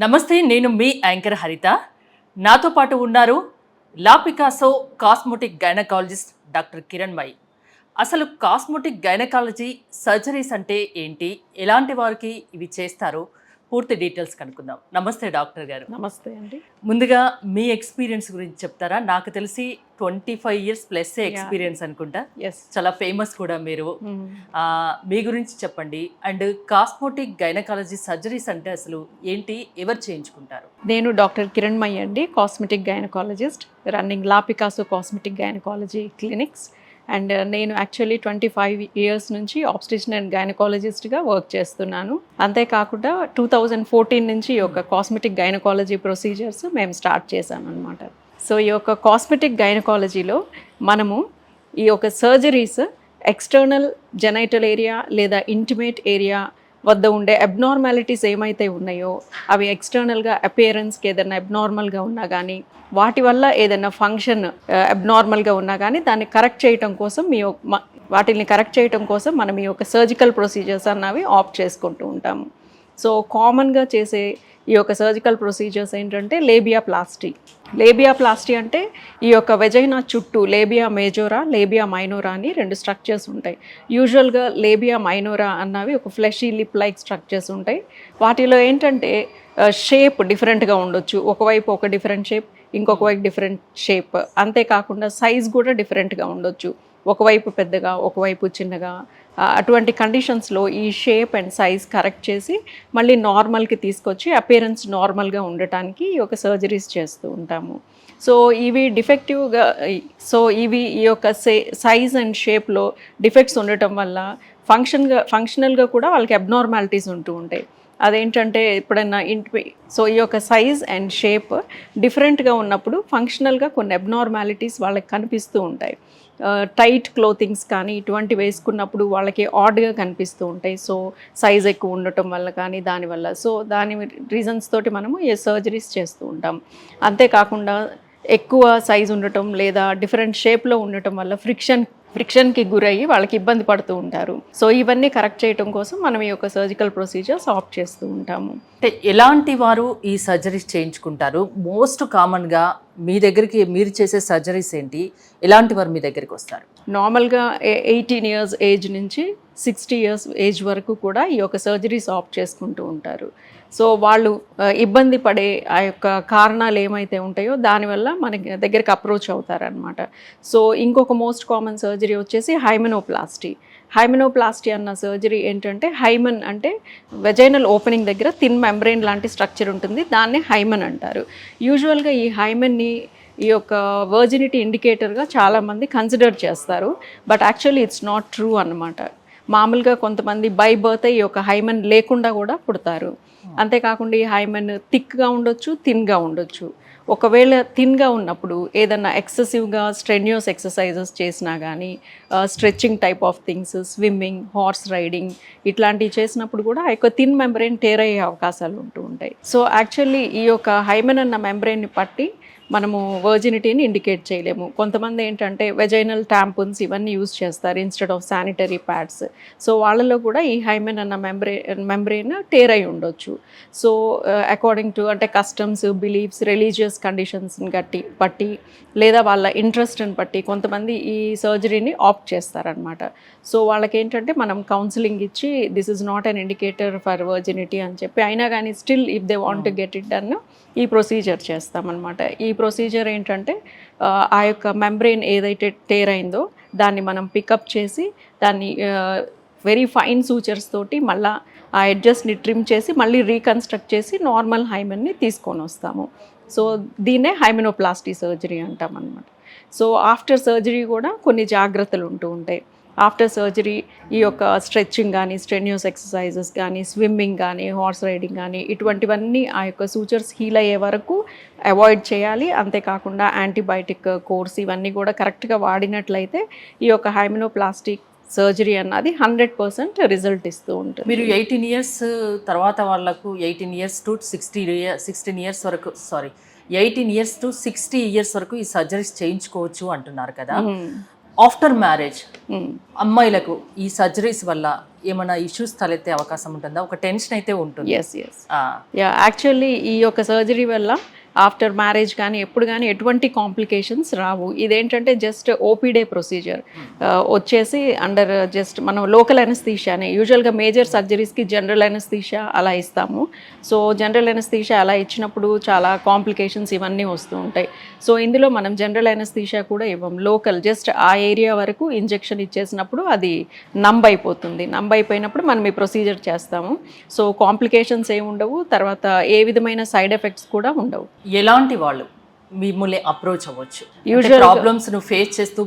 నమస్తే, నేను మీ యాంకర్ హరిత. నాతో పాటు ఉన్నారు La Picasso cosmetic gynaecologist doctor Kiranmayi. అసలు కాస్మెటిక్ గైనకాలజీ సర్జరీస్ అంటే ఏంటి, ఎలాంటి వారికి ఇవి చేస్తారు, పూర్తి డీటెయిల్స్ కనుక్కుందాం. నమస్తే డాక్టర్ గారు. నమస్తే అండి. ముందుగా మీ ఎక్స్పీరియన్స్ గురించి చెప్తారా? నాకు తెలిసి 25 years ప్లస్ ఎక్స్పీరియన్స్ అనుకుంటా. చాలా ఫేమస్ కూడా మీరు. మీ గురించి చెప్పండి. అండ్ కాస్మెటిక్ గైనకాలజీ సర్జరీస్ అంటే అసలు ఏంటి, ఎవరు చేయించుకుంటారు? నేను డాక్టర్ కిరణ్మయి అండి, cosmetic gynaecologist, running law Picasso cosmetic gynaecology clinics. And నేను యాక్చువల్లీ 25 years నుంచి ఆబ్స్టిషన్ అండ్ గైనకాలజిస్ట్గా వర్క్ చేస్తున్నాను. అంతేకాకుండా 2014 నుంచి ఈ యొక్క కాస్మెటిక్ గైనకాలజీ ప్రొసీజర్స్ మేము స్టార్ట్ చేసామన్నమాట. సో ఈ యొక్క కాస్మెటిక్ గైనకాలజీలో మనము ఈ యొక్క సర్జరీస్ ఎక్స్టర్నల్ జెనైటల్ ఏరియా లేదా ఇంటిమేట్ ఏరియా వద్ద ఉండే అబ్నార్మాలిటీస్ ఏమైతే ఉన్నాయో అవి ఎక్స్టర్నల్గా అపియరెన్స్కి ఏదైనా అబ్నార్మల్గా ఉన్నా కానీ, వాటి వల్ల ఏదైనా ఫంక్షన్ అబ్నార్మల్గా ఉన్నా కానీ దాన్ని కరెక్ట్ చేయటం కోసం వాటిని కరెక్ట్ చేయటం కోసం మనం ఈ యొక్క సర్జికల్ ప్రొసీజర్స్ అన్నవి ఆప్ట్ చేసుకుంటూ ఉంటాము. సో కామన్గా చేసే ఈ యొక్క సర్జికల్ ప్రొసీజర్స్ ఏంటంటే లేబియాప్లాస్టీ. లేబియాప్లాస్టీ అంటే ఈ యొక్క వెజైనా చుట్టూ లేబియా మేజోరా, లేబియా మైనోరా అని 2 స్ట్రక్చర్స్ ఉంటాయి. యూజువల్గా లేబియా మైనోరా అన్నవి ఒక ఫ్లెషీ లిప్ లైక్ స్ట్రక్చర్స్ ఉంటాయి. వాటిలో ఏంటంటే షేప్ డిఫరెంట్గా ఉండొచ్చు. ఒకవైపు ఒక డిఫరెంట్ షేప్, ఇంకొక వైపు డిఫరెంట్ షేప్. అంతేకాకుండా సైజ్ కూడా డిఫరెంట్గా ఉండొచ్చు. ఒకవైపు పెద్దగా, ఒకవైపు చిన్నగా. అటువంటి కండిషన్స్లో ఈ షేప్ అండ్ సైజ్ కరెక్ట్ చేసి మళ్ళీ నార్మల్కి తీసుకొచ్చి అపియరెన్స్ నార్మల్గా ఉండటానికి ఈ యొక్క సర్జరీస్ చేస్తూ ఉంటాము. సో ఇవి డిఫెక్టివ్గా ఈ యొక్క సైజ్ అండ్ షేప్లో డిఫెక్ట్స్ ఉండటం వల్ల ఫంక్షనల్గా కూడా వాళ్ళకి అబ్నార్మాలిటీస్ ఉంటూ ఉంటాయి. అదేంటంటే ఎప్పుడైనా సో ఈ యొక్క సైజ్ అండ్ షేప్ డిఫరెంట్గా ఉన్నప్పుడు ఫంక్షనల్గా కొన్ని అబ్నార్మాలిటీస్ వాళ్ళకి కనిపిస్తూ ఉంటాయి. టైట్ క్లోతింగ్స్ కానీ ఇటువంటి వేసుకున్నప్పుడు వాళ్ళకి ఆడ్గా కనిపిస్తూ ఉంటాయి. సో సైజ్ ఎక్కువ ఉండటం వల్ల కానీ దానివల్ల, సో దాని రీజన్స్ తోటి మనము ఈ సర్జరీస్ చేస్తూ ఉంటాం. అంతేకాకుండా ఎక్కువ సైజ్ ఉండటం లేదా డిఫరెంట్ షేప్లో ఉండటం వల్ల ఫ్రిక్షన్కి గురయ్యి వాళ్ళకి ఇబ్బంది పడుతూ ఉంటారు. సో ఇవన్నీ కరెక్ట్ చేయడం కోసం మనం ఈ యొక్క సర్జికల్ ప్రొసీజర్స్ ఆప్ట్ చేస్తూ ఉంటాము. అంటే ఎలాంటి వారు ఈ సర్జరీస్ చేయించుకుంటారు? మోస్ట్ కామన్గా మీ దగ్గరికి మీరు చేసే సర్జరీస్ ఏంటి, ఎలాంటి వారు మీ దగ్గరికి వస్తారు? నార్మల్గా 18 years ఏజ్ నుంచి 60 years ఏజ్ వరకు కూడా ఈ యొక్క సర్జరీస్ ఆప్ట్ చేసుకుంటూ ఉంటారు. సో వాళ్ళు ఇబ్బంది పడే ఆ యొక్క కారణాలు ఏమైతే ఉంటాయో దానివల్ల మనకి దగ్గరికి అప్రోచ్ అవుతారనమాట. సో ఇంకొక మోస్ట్ కామన్ సర్జరీ వచ్చేసి హైమెనోప్లాస్టీ అన్న సర్జరీ ఏంటంటే, హైమన్ అంటే వెజైనల్ ఓపెనింగ్ దగ్గర థిన్ మెంబ్రెయిన్ లాంటి స్ట్రక్చర్ ఉంటుంది, దాన్నే హైమన్ అంటారు. యూజువల్గా ఈ హైమన్ని ఈ యొక్క వర్జినిటీ ఇండికేటర్గా చాలామంది కన్సిడర్ చేస్తారు. But actually it's not true అన్నమాట. మామూలుగా కొంతమంది బై బర్త్ ఈ యొక్క హైమన్ లేకుండా కూడా పుడతారు. అంతేకాకుండా ఈ హైమన్ థిక్గా ఉండొచ్చు, థిన్గా ఉండొచ్చు. ఒకవేళ థిన్గా ఉన్నప్పుడు ఏదన్నా ఎక్సెసివ్గా స్ట్రెన్యూస్ ఎక్సర్సైజెస్ చేసినా కానీ, stretching type of things, swimming, horse riding ఇట్లాంటివి చేసినప్పుడు కూడా ఆ యొక్క థిన్ మెంబ్రెయిన్ టేర్ అయ్యే అవకాశాలు ఉంటూ ఉంటాయి. సో యాక్చువల్లీ ఈ యొక్క హైమన్ అన్న మెంబ్రెయిన్ని పట్టి మనము వర్జినిటీని ఇండికేట్ చేయలేము. కొంతమంది ఏంటంటే వెజైనల్ టాంపన్స్ ఇవన్నీ యూజ్ చేస్తారు instead of sanitary pads. So వాళ్ళలో కూడా ఈ హైమెన్ అన్న మెంబ్రెయిన్ టేర్ అయి ఉండొచ్చు. సో అకార్డింగ్ టు అంటే కస్టమ్స్, బిలీఫ్స్, రిలీజియస్ కండిషన్స్ని బట్టి లేదా వాళ్ళ ఇంట్రెస్ట్ని బట్టి కొంతమంది ఈ సర్జరీని ఆప్ట్ చేస్తారనమాట. సో వాళ్ళకి ఏంటంటే మనం కౌన్సిలింగ్ ఇచ్చి this is not an indicator for virginity అని చెప్పి, అయినా కానీ still if they want to get it done ఈ ప్రొసీజర్ చేస్తామన్నమాట. ఈ ప్రొసీజర్ ఏంటంటే ఆ యొక్క మెంబ్రెయిన్ ఏదైతే టేర్ అయిందో దాన్ని మనం పికప్ చేసి దాన్ని వెరీ ఫైన్ సూచర్స్ తోటి మళ్ళీ ఆ ఎడ్జస్ట్ని ట్రిమ్ చేసి మళ్ళీ రీకన్స్ట్రక్ట్ చేసి నార్మల్ హైమెన్ని తీసుకొని వస్తాము. సో దీన్నే హైమెనోప్లాస్టీ సర్జరీ అంటాం అన్నమాట. సో ఆఫ్టర్ సర్జరీ కూడా కొన్ని జాగ్రత్తలు ఉంటూ ఉంటాయి. ఆఫ్టర్ సర్జరీ ఈ యొక్క స్ట్రెచ్చింగ్ కానీ, స్ట్రెన్యూస్ ఎక్సర్సైజెస్ కానీ, స్విమ్మింగ్ కానీ, హార్స్ రైడింగ్ కానీ ఇటువంటివన్నీ ఆ యొక్క సూచర్స్ హీల్ అయ్యే వరకు అవాయిడ్ చేయాలి. అంతేకాకుండా యాంటీబయాటిక్ కోర్స్ ఇవన్నీ కూడా కరెక్ట్గా వాడినట్లయితే ఈ యొక్క హైమెనోప్లాస్టిక్ సర్జరీ అన్నది 100% రిజల్ట్ ఇస్తూ ఉంటుంది. మీరు 18 years తర్వాత వాళ్ళకు 18 years to 16 years వరకు 18 years to 60 years వరకు ఈ సర్జరీస్ చేయించుకోవచ్చు అంటున్నారు కదా. ఆఫ్టర్ మ్యారేజ్ అమ్మాయిలకు ఈ సర్జరీస్ వల్ల ఏమైనా ఇష్యూస్ తలెత్తే అవకాశం ఉంటుందా? ఒక టెన్షన్ అయితే ఉంటుంది. ఎస్ యాక్చువల్లీ ఈ యొక్క సర్జరీ వల్ల ఆఫ్టర్ మ్యారేజ్ కానీ ఎప్పుడు కానీ ఎటువంటి కాంప్లికేషన్స్ రావు. ఇదేంటంటే జస్ట్ ఓపీడే ప్రొసీజర్ వచ్చేసి అండర్ జస్ట్ మనం లోకల్ అనస్థీషియానే. యూజువల్గా మేజర్ సర్జరీస్కి జనరల్ అనస్థీషియా అలా ఇస్తాము. సో జనరల్ అనస్థీషియా అలా ఇచ్చినప్పుడు చాలా కాంప్లికేషన్స్ ఇవన్నీ వస్తూ ఉంటాయి. సో ఇందులో మనం జనరల్ అనస్థీషియా కూడా ఇవ్వం. లోకల్ జస్ట్ ఆ ఏరియా వరకు ఇంజెక్షన్ ఇచ్చేసినప్పుడు అది నంబ్ అయిపోతుంది. నంబ్ అయిపోయినప్పుడు మనం ఈ ప్రొసీజర్ చేస్తాము. సో కాంప్లికేషన్స్ ఏమి ఉండవు, తర్వాత ఏ విధమైన సైడ్ ఎఫెక్ట్స్ కూడా ఉండవు. ఎలాంటి వాళ్ళు మిమ్మల్ని అప్రోచ్ అవ్వచ్చు? ప్రాబ్లమ్స్ ను ఫేస్ చేస్తూ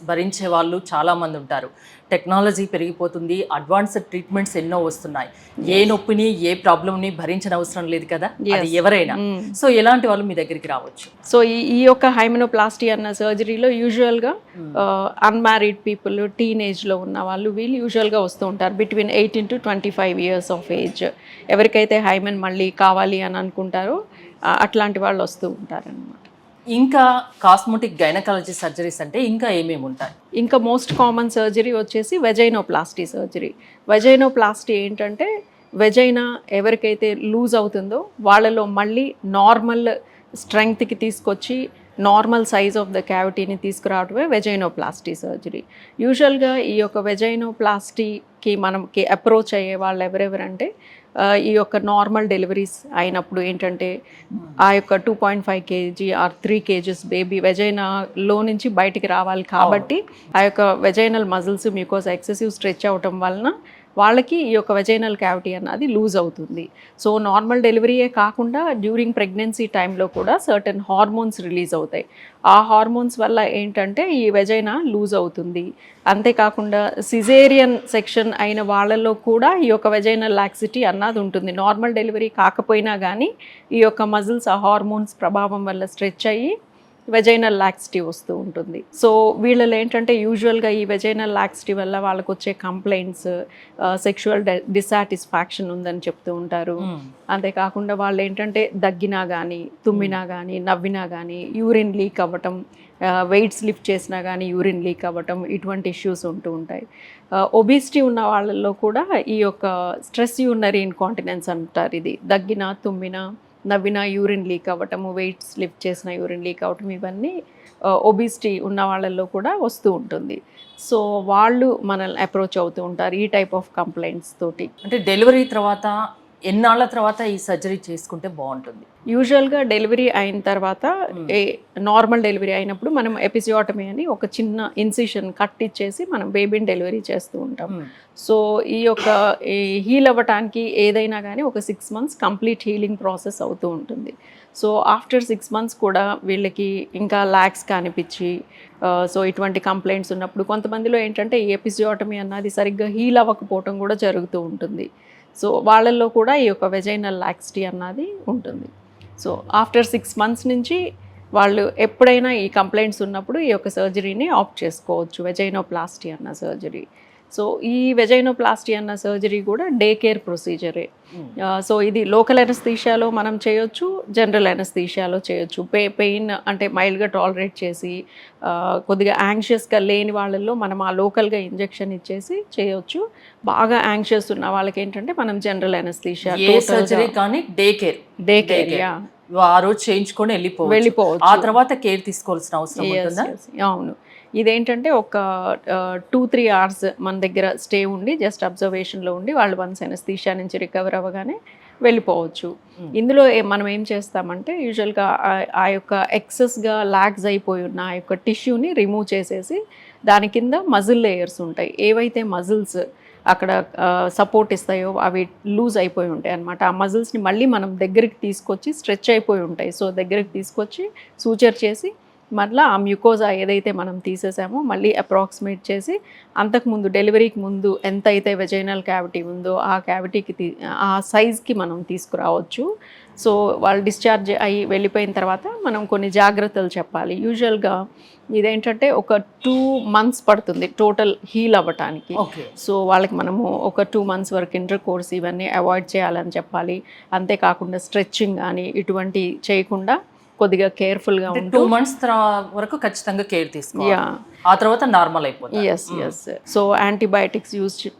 భరించే వాళ్ళు చాలా మంది ఉంటారు. టెక్నాలజీ పెరిగిపోతుంది, అడ్వాన్స్డ్ ట్రీట్మెంట్స్ ఎన్నో వస్తున్నాయి. ఏ నొప్పిని ఏ ప్రాబ్లమ్ని భరించిన అవసరం లేదు కదా, అది ఎవరైనా. సో ఎలాంటి వాళ్ళు మీ దగ్గరికి రావచ్చు? సో ఈ యొక్క హైమెనోప్లాస్టీ అన్న సర్జరీలో యూజువల్గా అన్మ్యారీడ్ పీపుల్, టీనేజ్లో ఉన్న వాళ్ళు వీళ్ళు యూజువల్గా వస్తూ ఉంటారు. Between 18 to 25 years of age. ఎవరికైతే హైమెన్ మళ్ళీ కావాలి అని అనుకుంటారో అట్లాంటి వాళ్ళు వస్తూ ఉంటారన్నమాట. ఇంకా కాస్మెటిక్ గైనకాలజీ సర్జరీస్ అంటే ఇంకా ఏమేమి ఉంటాయి? ఇంకా మోస్ట్ కామన్ సర్జరీ వచ్చేసి వెజైనోప్లాస్టీ సర్జరీ. వెజైనోప్లాస్టీ ఏంటంటే వెజైనా ఎవరికైతే లూజ్ అవుతుందో వాళ్ళలో మళ్ళీ నార్మల్ స్ట్రెంగ్త్కి తీసుకొచ్చి నార్మల్ సైజ్ ఆఫ్ ద క్యావిటీని తీసుకురావడమే వెజైనోప్లాస్టీ సర్జరీ. యూజువల్గా ఈ యొక్క వెజైనోప్లాస్టీకి మనకి అప్రోచ్ అయ్యే వాళ్ళు ఎవరెవరంటే ఈ యొక్క నార్మల్ డెలివరీస్ అయినప్పుడు ఏంటంటే ఆ యొక్క 2.5 kg ఆర్ 3 kgs బేబీ వెజైనాలో నుంచి బయటికి రావాలి కాబట్టి ఆ యొక్క vaginal muscles mucous excessive stretch అవటం వలన వాళ్ళకి ఈ యొక్క వెజైనల్ క్యావిటీ అన్నది లూజ్ అవుతుంది. సో నార్మల్ డెలివరీయే కాకుండా డ్యూరింగ్ ప్రెగ్నెన్సీ టైంలో కూడా సర్టన్ హార్మోన్స్ రిలీజ్ అవుతాయి. ఆ హార్మోన్స్ వల్ల ఏంటంటే ఈ వెజైనా లూజ్ అవుతుంది. అంతేకాకుండా సిజేరియన్ సెక్షన్ అయిన వాళ్ళల్లో కూడా ఈ యొక్క వెజైనల్ లాక్సిటీ అన్నది ఉంటుంది. నార్మల్ డెలివరీ కాకపోయినా కానీ ఈ యొక్క మజిల్స్ ఆ హార్మోన్స్ ప్రభావం వల్ల స్ట్రెచ్ అయ్యి వెజైనల్ లాక్సిటీ వస్తూ ఉంటుంది. సో వీళ్ళలో ఏంటంటే యూజువల్గా ఈ వెజైనల్ లాక్సిటీ వల్ల వాళ్ళకు వచ్చే కంప్లైంట్స్ సెక్షువల్ డిసాటిస్ఫాక్షన్ ఉందని చెప్తూ ఉంటారు. అంతేకాకుండా వాళ్ళు ఏంటంటే దగ్గినా కానీ, తుమ్మినా కానీ, నవ్వినా కానీ, యూరిన్ లీక్ అవ్వటం, వెయిట్స్ లిఫ్ట్ చేసినా కానీ యూరిన్ లీక్ అవ్వటం, ఇటువంటి ఇష్యూస్ ఉంటూ ఉంటాయి. ఒబిసిటీ ఉన్న వాళ్ళల్లో కూడా ఈ యొక్క స్ట్రెస్ యూరినరీ ఇన్కాంటినెన్స్ అంటారు. ఇది దగ్గినా, తుమ్మినా, నవ్విన యూరిన్ లీక్ అవ్వటము, వెయిట్స్ లిఫ్ట్ చేసిన యూరిన్ లీక్ అవ్వటం, ఇవన్నీ ఒబిసిటీ ఉన్న వాళ్ళల్లో కూడా వస్తూ ఉంటుంది. సో వాళ్ళు మనల్ని అప్రోచ్ అవుతూ ఉంటారు ఈ టైప్ ఆఫ్ కంప్లైంట్స్ తోటి. అంటే డెలివరీ తర్వాత ఎన్నాళ్ళ తర్వాత ఈ సర్జరీ చేసుకుంటే బాగుంటుంది? యూజువల్గా డెలివరీ అయిన తర్వాత నార్మల్ డెలివరీ అయినప్పుడు మనం ఎపిసియోటమీ అని ఒక చిన్న ఇన్సిషన్ కట్ ఇచ్చేసి మనం బేబీని డెలివరీ చేస్తూ ఉంటాం. సో ఈ యొక్క హీల్ అవ్వటానికి ఏదైనా కానీ ఒక 6 months కంప్లీట్ హీలింగ్ ప్రాసెస్ అవుతూ ఉంటుంది. సో ఆఫ్టర్ 6 months కూడా వీళ్ళకి ఇంకా లాక్స్ కనిపించి సో ఇటువంటి కంప్లైంట్స్ ఉన్నప్పుడు కొంతమందిలో ఏంటంటే ఈ ఎపిసియోటమీ అన్నది సరిగ్గా హీల్ అవ్వకపోవటం కూడా జరుగుతూ ఉంటుంది. సో వాళ్ళల్లో కూడా ఈ యొక్క వెజైనల్ లాక్సిటీ అన్నది ఉంటుంది. సో ఆఫ్టర్ 6 months నుంచి వాళ్ళు ఎప్పుడైనా ఈ కంప్లైంట్స్ ఉన్నప్పుడు ఈ యొక్క సర్జరీని ఆప్ట్ చేసుకోవచ్చు, వెజైనోప్లాస్టీ అన్న సర్జరీ. సో ఈ వెజైనోప్లాస్టీ అన్న సర్జరీ కూడా డే కేర్ ప్రొసీజరే. సో ఇది లోకల్ ఎనస్థీషియాలో మనం చేయొచ్చు, జనరల్ ఎనస్థీషియాలో చేయొచ్చు. పెయిన్ అంటే మైల్డ్గా టాలరేట్ చేసి కొద్దిగా యాంగ్షియస్గా లేని వాళ్ళల్లో మనం ఆ లోకల్గా ఇంజెక్షన్ ఇచ్చేసి చేయొచ్చు. బాగా యాంగ్షియస్ ఉన్న వాళ్ళకి ఏంటంటే మనం జనరల్ ఎనస్థీషియా సర్జరీ కానీ డే కేర్ ఆ రోజు చేయించుకొని వెళ్ళిపోవచ్చు. ఆ తర్వాత కేర్ తీసుకోవాల్సిన అవసరం ఉంటుందా? అవును. ఇదేంటంటే ఒక 2-3 hours మన దగ్గర స్టే ఉండి జస్ట్ అబ్జర్వేషన్లో ఉండి వాళ్ళు వన్స్ ఎనస్థీషియా నుంచి రికవర్ అవ్వగానే వెళ్ళిపోవచ్చు. ఇందులో మనం ఏం చేస్తామంటే యూజువల్గా ఆ యొక్క ఎక్సెస్గా లాగ్స్ అయిపోయి ఉన్న ఆ యొక్క టిష్యూని రిమూవ్ చేసేసి దాని కింద మజిల్ లేయర్స్ ఉంటాయి. ఏవైతే మజిల్స్ అక్కడ సపోర్ట్ ఇస్తాయో అవి లూజ్ అయిపోయి ఉంటాయి అన్నమాట. ఆ మజిల్స్ని మళ్ళీ మనం దగ్గరికి తీసుకొచ్చి స్ట్రెచ్ అయిపోయి ఉంటాయి. సో దగ్గరికి తీసుకొచ్చి సూచర్ చేసి మళ్ళీ ఆ మ్యూకోజా ఏదైతే మనం తీసేసామో మళ్ళీ అప్రాక్సిమేట్ చేసి అంతకుముందు డెలివరీకి ముందు ఎంత అయితే వెజైనల్ క్యావిటీ ఉందో ఆ క్యావిటీకి ఆ సైజ్కి మనం తీసుకురావచ్చు. సో వాళ్ళు డిశ్చార్జ్ అయ్యి వెళ్ళిపోయిన తర్వాత మనం కొన్ని జాగ్రత్తలు చెప్పాలి. యూజువల్గా ఇదేంటంటే ఒక 2 months పడుతుంది టోటల్ హీల్ అవ్వటానికి. సో వాళ్ళకి మనము ఒక 2 months వరకు ఇంటర్ కోర్స్ ఇవన్నీ అవాయిడ్ చేయాలని చెప్పాలి. అంతేకాకుండా స్ట్రెచ్చింగ్ కానీ ఇటువంటి చేయకుండా కొద్దిగా కేర్ఫుల్గా ఉంటూ 2 months వరకు ఖచ్చితంగా కేర్ తీసుకోవాలి. యా ఆ తర్వాత నార్మల్ అయిపోతుంది. Yes yes so antibiotics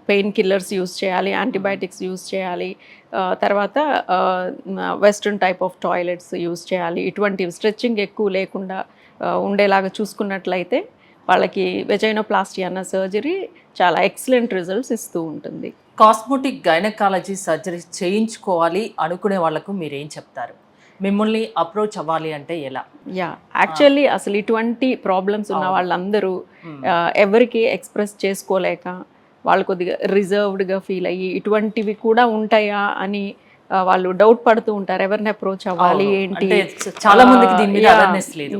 pain killers use చేయాలి, యాంటీబయాటిక్స్ యూస్ చేయాలి, తర్వాత western type of toilets use చేయాలి. ఇటువంటి స్ట్రెచ్చింగ్ ఎక్కువ లేకుండా ఉండేలాగా చూసుకున్నట్లయితే వాళ్ళకి వెజైనోప్లాస్టీ అన్న సర్జరీ చాలా ఎక్సలెంట్ రిజల్ట్స్ ఇస్తూ ఉంటుంది. కాస్మెటిక్ గైనకాలజీ సర్జరీ చేయించుకోవాలి అనుకునే వాళ్ళకు మీరేం చెప్తారు? మిమ్మల్ని అప్రోచ్ అవ్వాలి అంటే ఎలా? యా యాక్చువల్లీ అసలు ఇటువంటి ప్రాబ్లమ్స్ ఉన్న వాళ్ళందరూ ఎవరికి ఎక్స్ప్రెస్ చేసుకోలేక వాళ్ళు కొద్దిగా రిజర్వ్డ్గా ఫీల్ అయ్యి ఇటువంటివి కూడా ఉంటాయా అని వాళ్ళు డౌట్ పడుతూ ఉంటారు. ఎవరిని అప్రోచ్ అవ్వాలి ఏంటి, చాలా మందికి దీని మీద అవేర్నెస్ లేదు.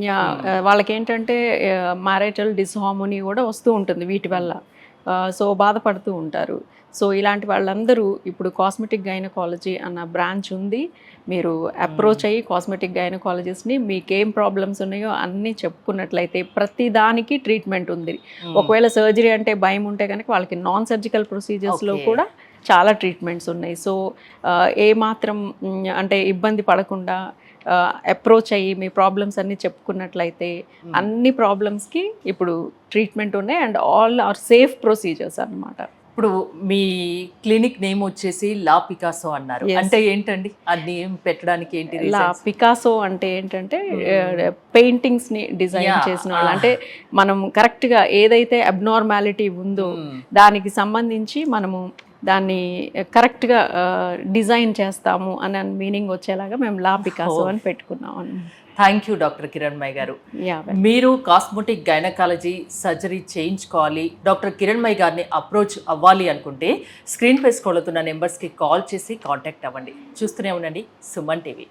వాళ్ళకి ఏంటంటే మ్యారిటల్ డిస్హార్మోనీ కూడా వస్తూ ఉంటుంది వీటి వల్ల, సో బాధపడుతూ ఉంటారు. సో ఇలాంటి వాళ్ళందరూ ఇప్పుడు కాస్మెటిక్ గైనకాలజీ అన్న బ్రాంచ్ ఉంది. మీరు అప్రోచ్ అయ్యి కాస్మెటిక్ గైనకాలజిస్ట్ని మీకేం ప్రాబ్లమ్స్ ఉన్నాయో అన్నీ చెప్పుకున్నట్లయితే ప్రతి దానికి ట్రీట్మెంట్ ఉంది. ఒకవేళ సర్జరీ అంటే భయం ఉంటే కనుక వాళ్ళకి నాన్ సర్జికల్ ప్రొసీజర్స్లో కూడా చాలా ట్రీట్మెంట్స్ ఉన్నాయి. సో ఏమాత్రం అంటే ఇబ్బంది పడకుండా అప్రోచ్ అయ్యి మీ ప్రాబ్లమ్స్ అన్నీ చెప్పుకున్నట్లయితే అన్ని ప్రాబ్లమ్స్కి ఇప్పుడు ట్రీట్మెంట్ ఉన్నాయి and all are safe procedures అన్నమాట. ఇప్పుడు మీ క్లినిక్ నేమ్ వచ్చేసి లా పికాసో అన్నారు. అంటే ఏంటండి ఆ నేమ్ పెట్టడానికి ఏంటి? లా పికాసో అంటే ఏంటంటే పెయింటింగ్స్ ని డిజైన్ చేసిన వాళ్ళు, అంటే మనం కరెక్ట్ గా ఏదైతే అబ్నార్మాలిటీ ఉందో దానికి సంబంధించి మనము దాన్ని కరెక్ట్ గా డిజైన్ చేస్తాము అనే మీనింగ్ వచ్చేలాగా మేము లా పికాసో అని పెట్టుకున్నాం. థ్యాంక్ యూ డాక్టర్ కిరణ్మయి గారు. మీరు కాస్మెటిక్ గైనకాలజీ సర్జరీ చేయించుకోవాలి, డాక్టర్ కిరణ్మయి గారిని అప్రోచ్ అవ్వాలి అనుకుంటే స్క్రీన్ పై స్క్రోల్ అవుతున్న నెంబర్స్కి కాల్ చేసి కాంటాక్ట్ అవ్వండి. చూస్తూనే ఉండండి సుమన్ టీవీ.